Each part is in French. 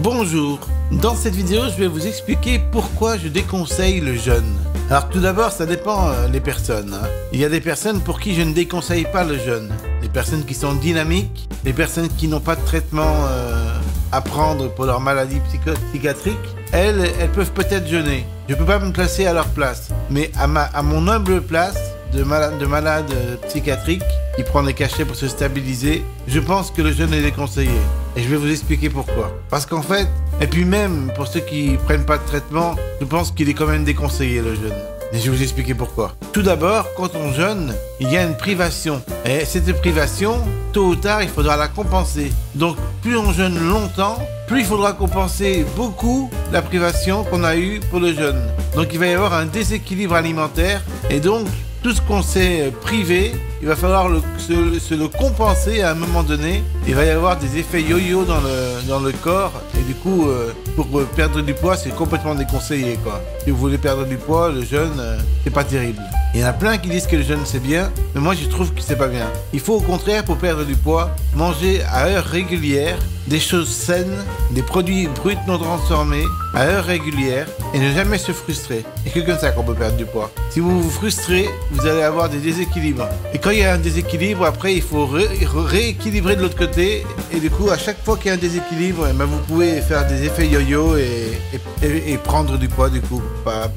Bonjour, dans cette vidéo je vais vous expliquer pourquoi je déconseille le jeûne. Alors tout d'abord ça dépend des personnes. Il y a des personnes pour qui je ne déconseille pas le jeûne. Des personnes qui sont dynamiques, des personnes qui n'ont pas de traitement à prendre pour leur maladie psychiatrique. Elles peuvent peut-être jeûner. Je ne peux pas me placer à leur place. Mais à mon humble place de malade psychiatrique qui prend des cachets pour se stabiliser, je pense que le jeûne est déconseillé. Et je vais vous expliquer pourquoi. Parce qu'en fait, et puis même pour ceux qui prennent pas de traitement, je pense qu'il est quand même déconseillé le jeûne. Et je vais vous expliquer pourquoi. Tout d'abord, quand on jeûne, il y a une privation. Et cette privation, tôt ou tard, il faudra la compenser. Donc, plus on jeûne longtemps, plus il faudra compenser beaucoup la privation qu'on a eue pour le jeûne. Donc, il va y avoir un déséquilibre alimentaire. Et donc, tout ce qu'on s'est privé, il va falloir se le compenser à un moment donné. Il va y avoir des effets yo-yo dans le corps. Et du coup, pour perdre du poids, c'est complètement déconseillé, quoi. Si vous voulez perdre du poids, le jeûne, c'est pas terrible. Il y en a plein qui disent que le jeûne c'est bien, mais moi je trouve que c'est pas bien. Il faut au contraire, pour perdre du poids, manger à heure régulière des choses saines, des produits bruts non transformés, à heure régulière, et ne jamais se frustrer. Et que comme ça qu'on peut perdre du poids. Si vous vous frustrez, vous allez avoir des déséquilibres. Et quand il y a un déséquilibre, après il faut rééquilibrer de l'autre côté, et du coup à chaque fois qu'il y a un déséquilibre, eh ben, vous pouvez faire des effets yo-yo et prendre du poids du coup.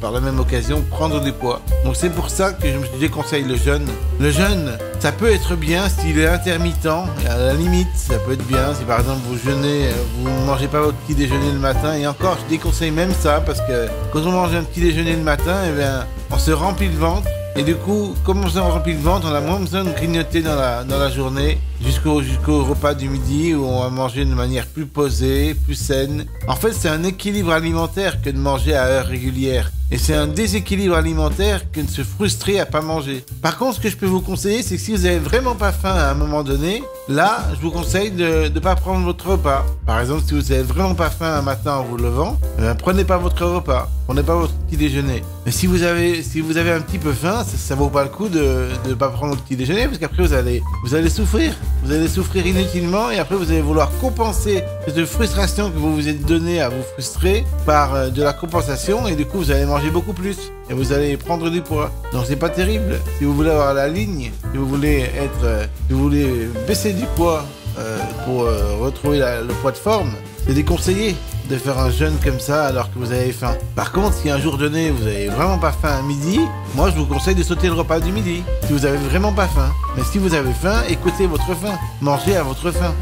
Par la même occasion, prendre du poids. Donc c'est pour ça que je me déconseille le jeûne. Le jeûne, ça peut être bien s'il est intermittent, et à la limite, ça peut être bien si par exemple vous jeûnez, vous ne mangez pas votre petit déjeuner le matin, et encore, je déconseille même ça, parce que quand on mange un petit déjeuner le matin, eh bien, on se remplit le ventre, et du coup, comme on se remplit le ventre, on a moins besoin de grignoter dans la journée, jusqu'au repas du midi, où on va manger de manière plus posée, plus saine. En fait, c'est un équilibre alimentaire que de manger à heure régulière. Et c'est un déséquilibre alimentaire que de se frustrer à pas manger. Par contre, ce que je peux vous conseiller, c'est que si vous avez vraiment pas faim à un moment donné, là, je vous conseille de ne pas prendre votre repas. Par exemple, si vous avez vraiment pas faim un matin en vous levant, prenez pas votre repas, prenez pas votre petit déjeuner. Mais si vous avez un petit peu faim, ça vaut pas le coup de ne pas prendre votre petit déjeuner, parce qu'après vous allez souffrir. Vous allez souffrir inutilement, et après vous allez vouloir compenser cette frustration que vous vous êtes donné à vous frustrer par de la compensation, et du coup vous allez manger beaucoup plus et vous allez prendre du poids. Donc c'est pas terrible. Si vous voulez avoir la ligne, si vous voulez baisser du poids pour retrouver le poids de forme, c'est déconseillé de faire un jeûne comme ça alors que vous avez faim. Par contre, si un jour donné vous avez vraiment pas faim à midi, moi je vous conseille de sauter le repas du midi si vous avez vraiment pas faim. Mais si vous avez faim, écoutez votre faim, mangez à votre faim.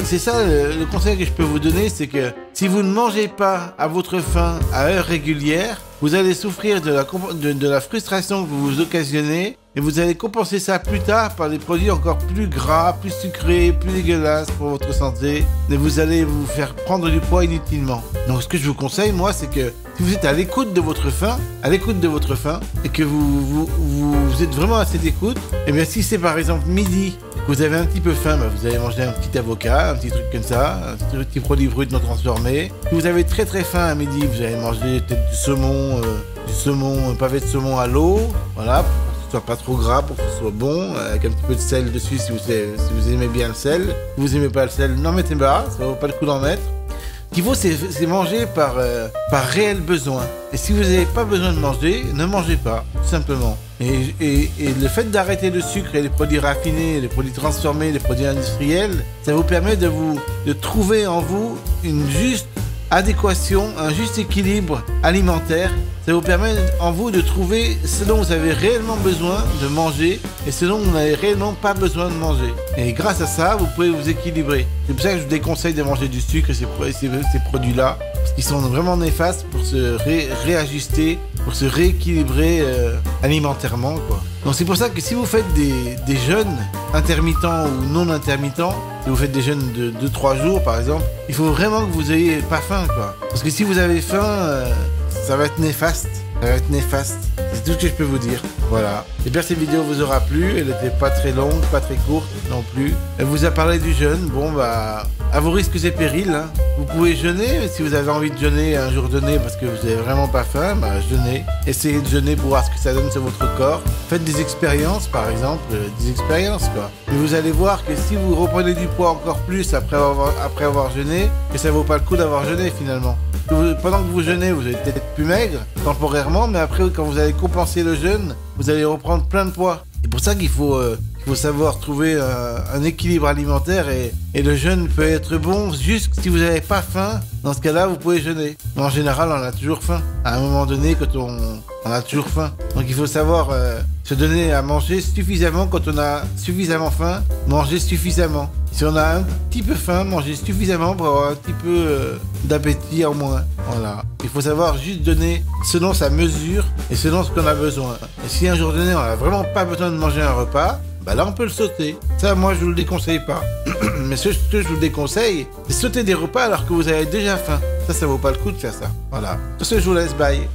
C'est ça le conseil que je peux vous donner, c'est que si vous ne mangez pas à votre faim à heure régulière, vous allez souffrir de la frustration que vous vous occasionnez, et vous allez compenser ça plus tard par des produits encore plus gras, plus sucrés, plus dégueulasses pour votre santé, et vous allez vous faire prendre du poids inutilement. Donc ce que je vous conseille, moi, c'est que si vous êtes à l'écoute de votre faim, et que vous êtes vraiment à cette écoute, et bien si c'est par exemple midi, que vous avez un petit peu faim, ben vous allez manger un petit avocat, un petit truc comme ça, un petit produit brut non transformé. Si vous avez très très faim à midi, vous allez manger peut-être du saumon, un pavé de saumon à l'eau, voilà, pour que ce soit pas trop gras, pour que ce soit bon, avec un petit peu de sel dessus si vous aimez bien le sel. Si vous aimez pas le sel, n'en mettez pas, ça vaut pas le coup d'en mettre. Ce qu'il faut, c'est manger par réel besoin. Et si vous n'avez pas besoin de manger, ne mangez pas, tout simplement. Et le fait d'arrêter le sucre et les produits raffinés, les produits transformés, les produits industriels, ça vous permet de trouver en vous une juste adéquation, un juste équilibre alimentaire. Ça vous permet en vous de trouver ce dont vous avez réellement besoin de manger et ce dont vous n'avez réellement pas besoin de manger. Et grâce à ça, vous pouvez vous équilibrer. C'est pour ça que je vous déconseille de manger du sucre et ces produits-là, parce qu'ils sont vraiment néfastes pour se réajuster, pour se rééquilibrer alimentairement, quoi. Donc c'est pour ça que si vous faites des jeûnes intermittents ou non intermittents, si vous faites des jeûnes de 2-3 jours par exemple, il faut vraiment que vous ayez pas faim, quoi. Parce que si vous avez faim, ça va être néfaste. Ça va être néfaste. C'est tout ce que je peux vous dire. Voilà. J'espère que cette vidéo vous aura plu. Elle n'était pas très longue, pas très courte non plus. Elle vous a parlé du jeûne. Bon, bah, à vos risques et périls. Hein. Vous pouvez jeûner. Si vous avez envie de jeûner un jour donné parce que vous n'avez vraiment pas faim, bah, jeûnez. Essayez de jeûner pour voir ce que ça donne sur votre corps. Faites des expériences, par exemple. Des expériences, quoi. Et vous allez voir que si vous reprenez du poids encore plus après avoir jeûné, que ça vaut pas le coup d'avoir jeûné finalement. Pendant que vous jeûnez, vous allez peut-être être plus maigre, temporairement, mais après, quand vous allez compenser le jeûne, vous allez reprendre plein de poids. C'est pour ça qu'il faut savoir trouver un équilibre alimentaire et le jeûne peut être bon juste si vous n'avez pas faim. Dans ce cas-là, vous pouvez jeûner. Mais en général, on a toujours faim. À un moment donné, quand on a toujours faim. Donc il faut savoir se donner à manger suffisamment quand on a suffisamment faim, manger suffisamment. Si on a un petit peu faim, manger suffisamment pour avoir un petit peu d'appétit en moins. Voilà. Il faut savoir juste donner selon sa mesure et selon ce qu'on a besoin. Et si un jour donné, on n'a vraiment pas besoin de manger un repas, bah là on peut le sauter. Ça, moi je vous le déconseille pas. Mais ce que je vous déconseille, c'est sauter des repas alors que vous avez déjà faim. Ça vaut pas le coup de faire ça. Voilà. Sur ce, je vous laisse, bye.